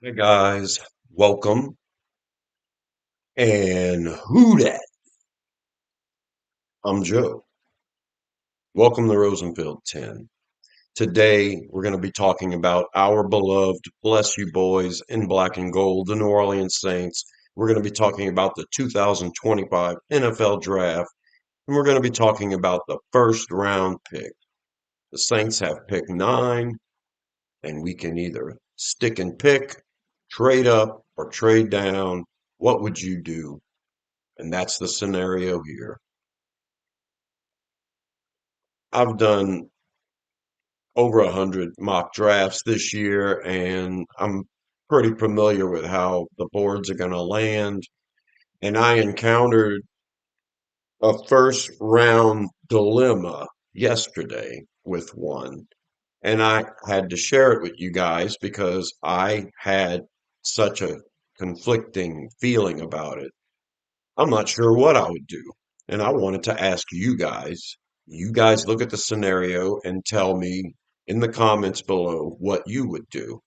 Hey guys, welcome. And who dat? I'm Joe. Welcome to Rosenfield 10. Today we're going to be talking about our beloved Bless You Boys in black and gold, the New Orleans Saints. We're going to be talking about the 2025 NFL Draft, and we're going to be talking about the first round pick. The Saints have pick 9, and we can either stick and pick, trade up, or trade down. What would you do? And that's the scenario here. I've done over 100 mock drafts this year, and I'm pretty familiar with how the boards are going to land. And I encountered a first round dilemma yesterday with one, and I had to share it with you guys because I had such a conflicting feeling about it. I'm not sure what I would do. And I wanted to ask you guys. You guys look at the scenario and tell me in the comments below what you would do.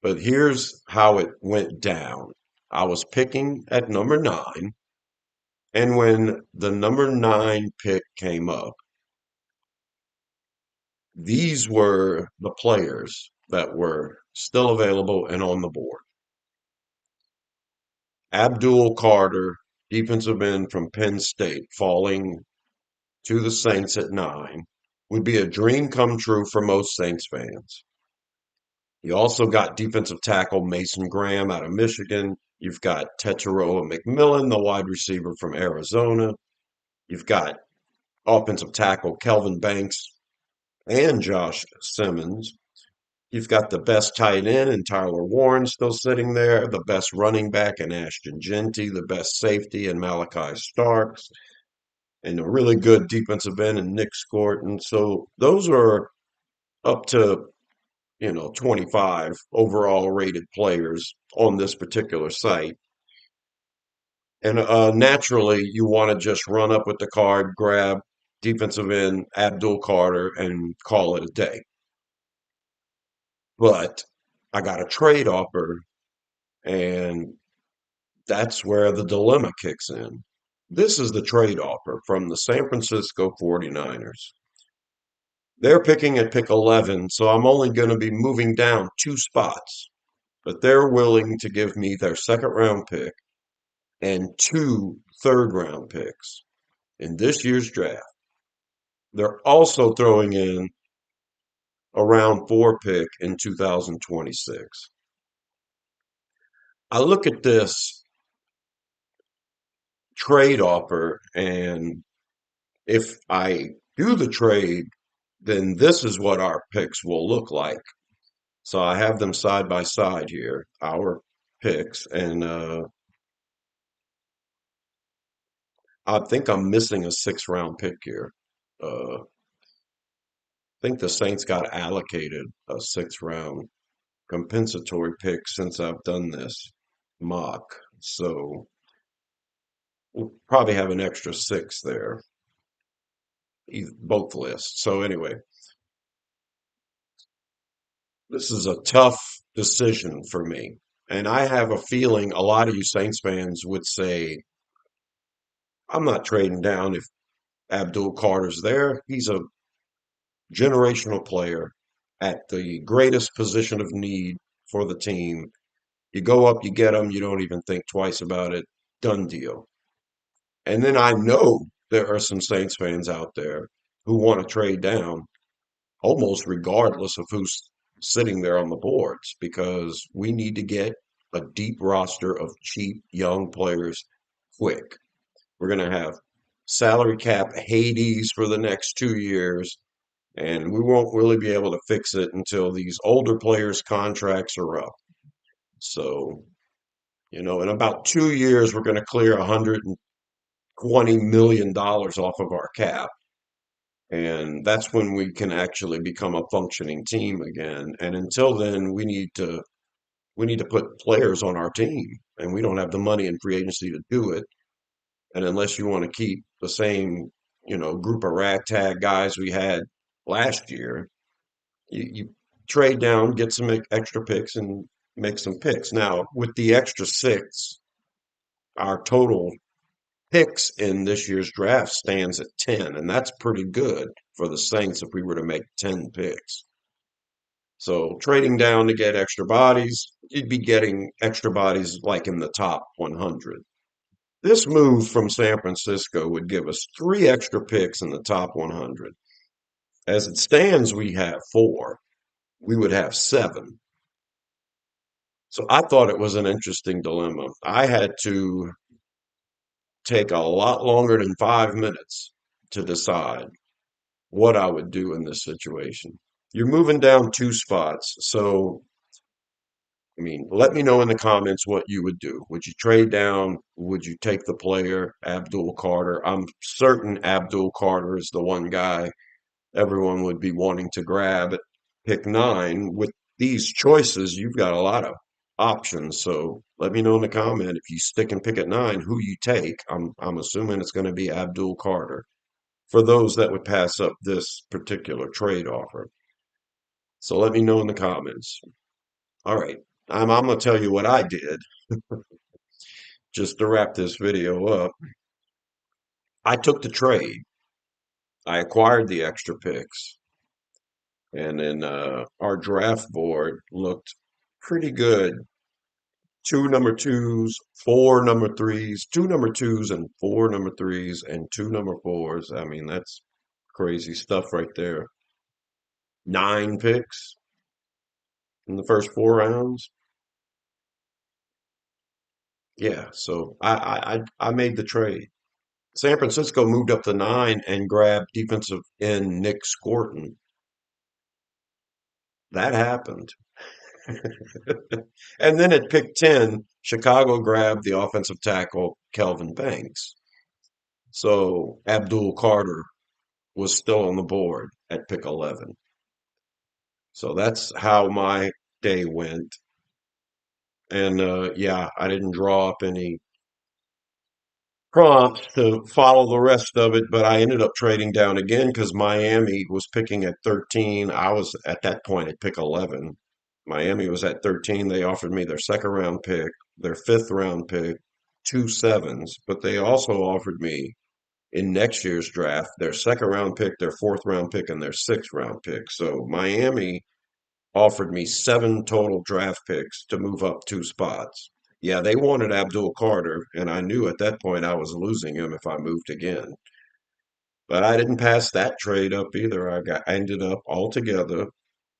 But here's how it went down. I was picking at number 9, and when the number 9 pick came up, these were the players that were still available and on the board. Abdul Carter, defensive end from Penn State, falling to the Saints at 9 would be a dream come true for most Saints fans. You also got defensive tackle Mason Graham out of Michigan. You've got Tetairoa McMillan, the wide receiver from Arizona. You've got offensive tackle Kelvin Banks and Josh Simmons. You've got the best tight end in Tyler Warren still sitting there, the best running back in Ashton Jeanty, the best safety in Malachi Starks, and a really good defensive end in Nick Scorton. So those are up to 25 overall rated players on this particular site. And naturally, you want to just run up with the card, grab defensive end Abdul Carter, and call it a day. But I got a trade offer, and that's where the dilemma kicks in. This is the trade offer from the San Francisco 49ers. They're picking at pick 11, so I'm only going to be moving down 2 spots. But they're willing to give me their second round pick and 2 third round picks in this year's draft. They're also throwing in a round 4 pick in 2026. I look at this trade offer, and if I do the trade, then this is what our picks will look like. So I have them side by side here, our picks, and I think I'm missing a 6th round pick here. I think the Saints got allocated a 6th round compensatory pick since I've done this mock. So we'll probably have an extra 6 there, both lists. So anyway, this is a tough decision for me. And I have a feeling a lot of you Saints fans would say, I'm not trading down if Abdul Carter's there. He's a generational player at the greatest position of need for the team. You go up, you get him, you don't even think twice about it. Done deal. And then I know there are some Saints fans out there who want to trade down almost regardless of who's sitting there on the boards because we need to get a deep roster of cheap young players quick. We're going to have salary cap Hades for the next 2 years, and we won't really be able to fix it until these older players' contracts are up. So, in about 2 years, we're going to clear $120 million off of our cap. And that's when we can actually become a functioning team again. And until then, we need to put players on our team, and we don't have the money in free agency to do it. And unless you want to keep the same, group of ragtag guys we had last year, you trade down, get some extra picks, and make some picks. Now, with the extra six, our total picks in this year's draft stands at 10, and that's pretty good for the Saints if we were to make 10 picks. So trading down to get extra bodies, you'd be getting extra bodies like in the top 100. This move from San Francisco would give us three extra picks in the top 100. As it stands, we have four. We would have seven. So I thought it was an interesting dilemma. I had to take a lot longer than 5 minutes to decide what I would do in this situation. You're moving down two spots. So, I mean, let me know in the comments what you would do. Would you trade down? Would you take the player, Abdul Carter? I'm certain Abdul Carter is the one guy everyone would be wanting to grab at pick nine. With these choices, you've got a lot of options. So let me know in the comment if you stick and pick at nine, who you take. I'm assuming it's going to be Abdul Carter for those that would pass up this particular trade offer. So let me know in the comments. All right. I'm going to tell you what I did just to wrap this video up. I took the trade. I acquired the extra picks. And then our draft board looked pretty good. Two number twos, four number threes, two number twos, and four number threes, and two number fours. I mean, that's crazy stuff right there. 9 picks in the first 4 rounds. Yeah, so I made the trade. San Francisco moved up to nine and grabbed defensive end Nick Scorton. That happened. And then at pick 10, Chicago grabbed the offensive tackle Kelvin Banks. So Abdul Carter was still on the board at pick 11. So that's how my day went. And yeah, I didn't draw up any prompts to follow the rest of it, but I ended up trading down again because Miami was picking at 13. I was at that point at pick 11. Miami was at 13. They offered me their second round pick, their fifth round pick, two sevens, but they also offered me in next year's draft their second round pick, their fourth round pick, and their sixth round pick. So Miami offered me seven total draft picks to move up two spots. Yeah, they wanted Abdul Carter, and I knew at that point I was losing him if I moved again. But I didn't pass that trade up either. I ended up altogether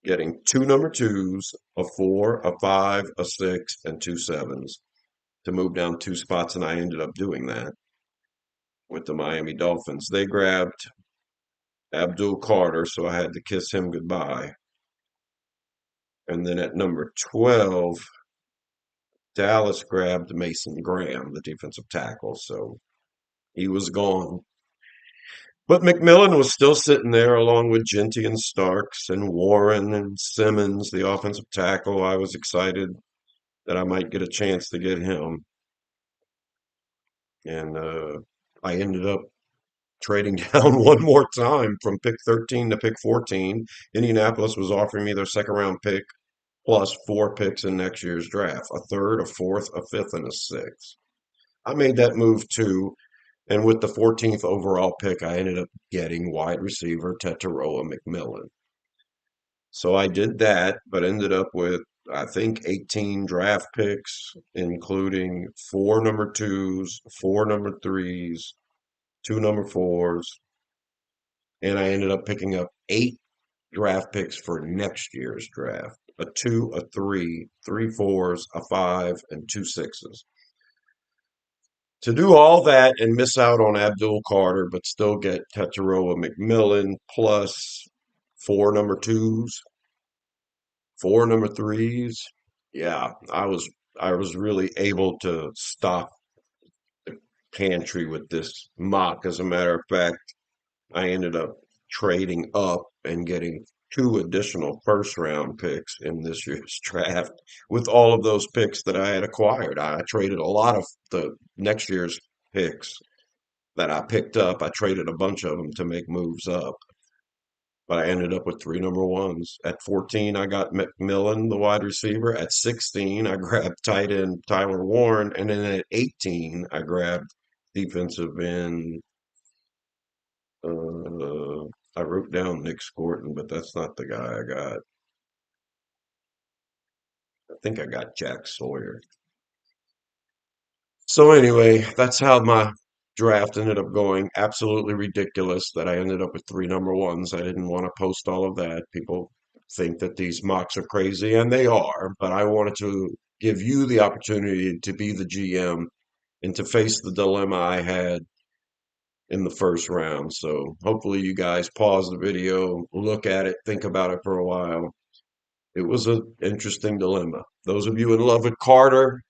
getting two number twos, a four, a five, a six, and two sevens to move down two spots, and I ended up doing that with the Miami Dolphins. They grabbed Abdul Carter, so I had to kiss him goodbye. And then at number 12, Dallas grabbed Mason Graham, the defensive tackle, so he was gone. But McMillan was still sitting there along with Genty and Starks and Warren and Simmons, the offensive tackle. I was excited that I might get a chance to get him. And I ended up trading down one more time from pick 13 to pick 14. Indianapolis was offering me their second round pick plus four picks in next year's draft, a third, a fourth, a fifth, and a sixth. I made that move too. And with the 14th overall pick, I ended up getting wide receiver Tetaroa McMillan. So I did that, but ended up with, I think, 18 draft picks, including four number twos, four number threes, two number fours, and I ended up picking up 8 draft picks for next year's draft. A two, a three, three fours, a five, and two sixes. To do all that and miss out on Abdul Carter, but still get Tetaroa McMillan plus four number twos, four number threes. Yeah, I was really able to stock the pantry with this mock. As a matter of fact, I ended up trading up and getting two additional first round picks in this year's draft with all of those picks that I had acquired. I traded a lot of the next year's picks that I picked up. I traded a bunch of them to make moves up. but I ended up with three number ones. At 14, I got McMillan, the wide receiver. At 16, I grabbed tight end Tyler Warren. And then at 18, I grabbed defensive end. Uh, I wrote down Nick Scorton, but that's not the guy I got. I think I got Jack Sawyer. So anyway, that's how my draft ended up going. Absolutely ridiculous that I ended up with three number ones. I didn't want to post all of that. People think that these mocks are crazy, and they are, but I wanted to give you the opportunity to be the GM and to face the dilemma I had in the first round. So hopefully you guys pause the video, look at it, think about it for a while. It was an interesting dilemma. Those of you in love with Carter,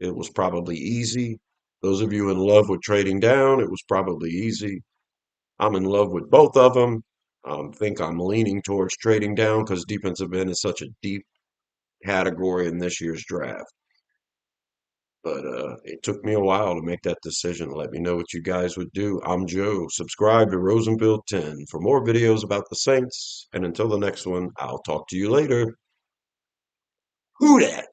it was probably easy. Those of you in love with trading down, it was probably easy. I'm in love with both of them. I think I'm leaning towards trading down because defensive end is such a deep category in this year's draft. But it took me a while to make that decision. Let me know what you guys would do. I'm Joe. Subscribe to Rosenfield 10 for more videos about the Saints. And until the next one, I'll talk to you later. Who dat?